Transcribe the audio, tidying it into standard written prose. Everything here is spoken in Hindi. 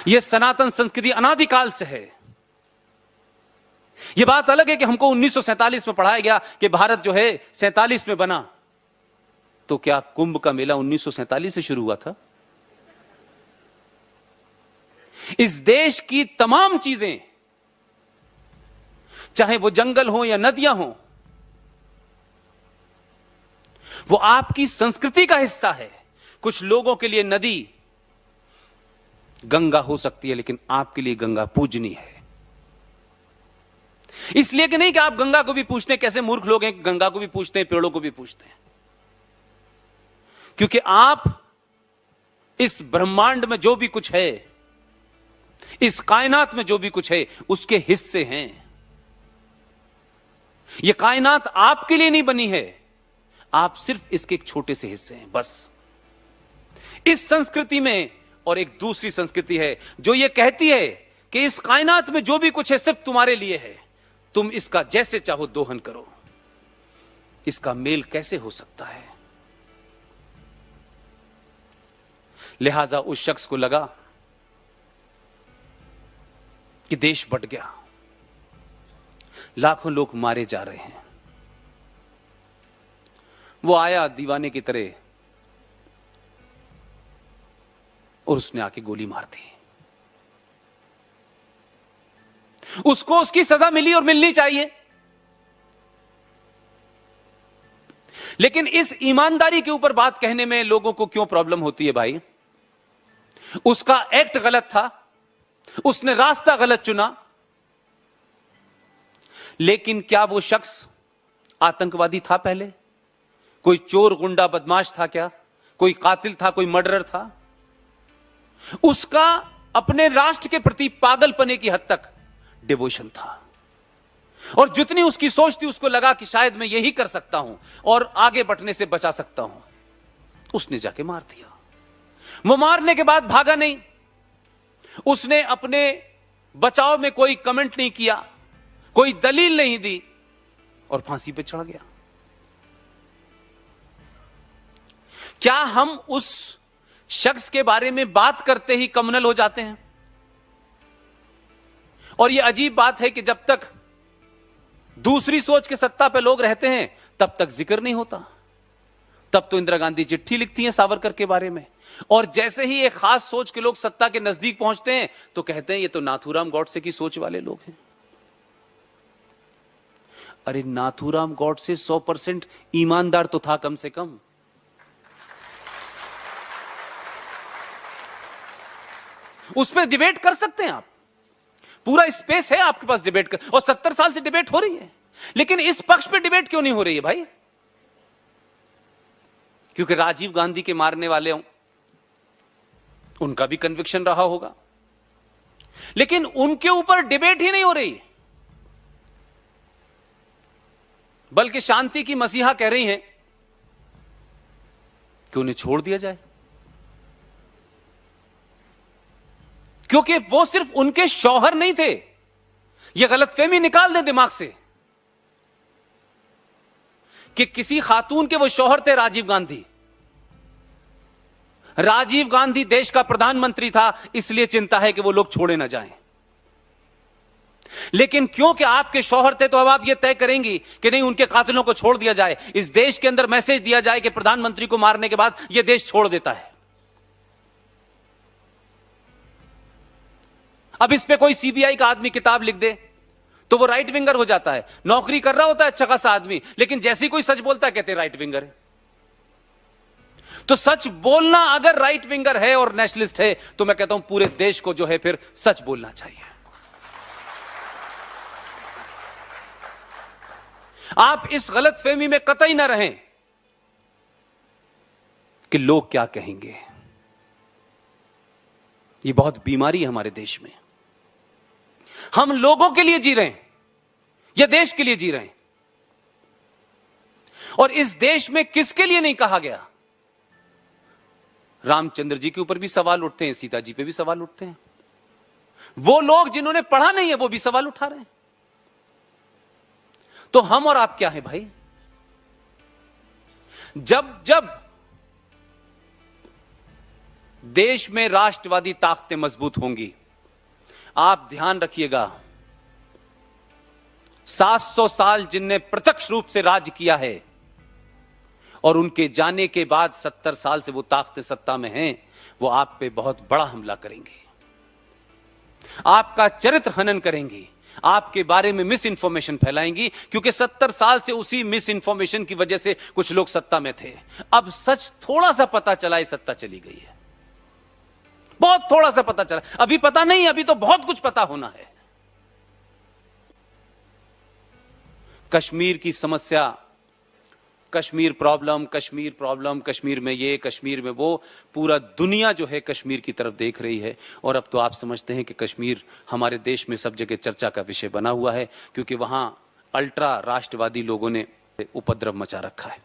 यह सनातन संस्कृति अनादिकाल से है। यह बात अलग है कि हमको 1947 में पढ़ाया गया कि भारत जो है 47 में बना, तो क्या कुंभ का मेला 1947 से शुरू हुआ था? इस देश की तमाम चीजें, चाहे वो जंगल हो या नदियां हो, वो आपकी संस्कृति का हिस्सा है। कुछ लोगों के लिए नदी गंगा हो सकती है, लेकिन आपके लिए गंगा पूजनीय है। इसलिए कि नहीं कि आप गंगा को भी पूछते हैं, कैसे मूर्ख लोग हैं, गंगा को भी पूछते हैं, पेड़ों को भी पूछते हैं, क्योंकि आप इस ब्रह्मांड में जो भी कुछ है, इस कायनात में जो भी कुछ है, उसके हिस्से हैं। यह कायनात आपके लिए नहीं बनी है, आप सिर्फ इसके एक छोटे से हिस्से हैं, बस। इस संस्कृति में और एक दूसरी संस्कृति है जो यह कहती है कि इस कायनात में जो भी कुछ है सिर्फ तुम्हारे लिए है, तुम इसका जैसे चाहो दोहन करो। इसका मेल कैसे हो सकता है? लिहाजा उस शख्स को लगा कि देश बट गया, लाखों लोग मारे जा रहे हैं। वो आया दीवाने की तरह और उसने आके गोली मार दी। उसको उसकी सजा मिली और मिलनी चाहिए, लेकिन इस ईमानदारी के ऊपर बात कहने में लोगों को क्यों प्रॉब्लम होती है भाई? उसका एक्ट गलत था, उसने रास्ता गलत चुना, लेकिन क्या वो शख्स आतंकवादी था पहले? कोई चोर गुंडा बदमाश था क्या? कोई कातिल था? कोई मर्डरर था? उसका अपने राष्ट्र के प्रति पागलपने की हद तक डिवोशन था, और जितनी उसकी सोच थी, उसको लगा कि शायद मैं यही कर सकता हूं और आगे बढ़ने से बचा सकता हूं। उसने जाके मार दिया। वो मारने के बाद भागा नहीं, उसने अपने बचाव में कोई कमेंट नहीं किया, कोई दलील नहीं दी और फांसी पे चढ़ गया। क्या हम उस शख्स के बारे में बात करते ही कम्युनल हो जाते हैं? और यह अजीब बात है कि जब तक दूसरी सोच के सत्ता पे लोग रहते हैं तब तक जिक्र नहीं होता। तब तो इंदिरा गांधी चिट्ठी लिखती हैं सावरकर के बारे में, और जैसे ही एक खास सोच के लोग सत्ता के नजदीक पहुंचते हैं तो कहते हैं ये तो नाथूराम गॉडसे की सोच वाले लोग हैं। अरे नाथूराम गॉडसे 100% ईमानदार तो था कम से कम। उस पर डिबेट कर सकते हैं आप, पूरा स्पेस है आपके पास डिबेट कर, और 70 साल से डिबेट हो रही है। लेकिन इस पक्ष पे डिबेट क्यों नहीं हो रही है भाई? क्योंकि राजीव गांधी के मारने वाले हों, उनका भी कन्विक्शन रहा होगा, लेकिन उनके ऊपर डिबेट ही नहीं हो रही, बल्कि शांति की मसीहा कह रही हैं कि उन्हें छोड़ दिया जाए, क्योंकि वो सिर्फ उनके शौहर नहीं थे। यह गलतफहमी निकाल दे दिमाग से कि किसी खातून के वो शौहर थे राजीव गांधी। राजीव गांधी देश का प्रधानमंत्री था, इसलिए चिंता है कि वो लोग छोड़े ना जाएं। लेकिन क्योंकि आपके शौहर थे तो अब आप ये तय करेंगी कि नहीं, उनके कातिलों को छोड़ दिया जाए। इस देश के अंदर मैसेज दिया जाए कि प्रधानमंत्री को मारने के बाद यह देश छोड़ देता है। अब इस पे कोई सीबीआई का आदमी किताब लिख दे तो वो राइट विंगर हो जाता है। नौकरी कर रहा होता है अच्छा खासा आदमी, लेकिन जैसे ही कोई सच बोलता है कहते हैं राइट विंगर है। तो सच बोलना अगर राइट विंगर है और नेशनलिस्ट है, तो मैं कहता हूं पूरे देश को जो है फिर सच बोलना चाहिए। आप इस गलतफहमी में कतई ना रहें कि लोग क्या कहेंगे। ये बहुत बीमारी है हमारे देश में। हम लोगों के लिए जी रहे हैं या देश के लिए जी रहे हैं? और इस देश में किसके लिए नहीं कहा गया? रामचंद्र जी के ऊपर भी सवाल उठते हैं, सीता जी पे भी सवाल उठते हैं। वो लोग जिन्होंने पढ़ा नहीं है वो भी सवाल उठा रहे हैं। तो हम और आप क्या हैं भाई? जब जब देश में राष्ट्रवादी ताकतें मजबूत होंगी। आप ध्यान रखिएगा, 700 साल जिनने प्रत्यक्ष रूप से राज किया है और उनके जाने के बाद 70 साल से वो ताकतें सत्ता में हैं, वो आप पे बहुत बड़ा हमला करेंगे, आपका चरित्र हनन करेंगी, आपके बारे में मिस इंफॉर्मेशन फैलाएंगी, क्योंकि 70 साल से उसी मिस इंफॉर्मेशन की वजह से कुछ लोग सत्ता में थे। अब सच थोड़ा सा पता चला, ये सत्ता चली गई है, बहुत थोड़ा सा पता चला, अभी पता नहीं, अभी तो बहुत कुछ पता होना है। कश्मीर की समस्या, कश्मीर प्रॉब्लम, कश्मीर में ये, कश्मीर में वो, पूरा दुनिया जो है कश्मीर की तरफ देख रही है। और अब तो आप समझते हैं कि कश्मीर हमारे देश में सब जगह चर्चा का विषय बना हुआ है, क्योंकि वहां अल्ट्रा राष्ट्रवादी लोगों ने उपद्रव मचा रखा है।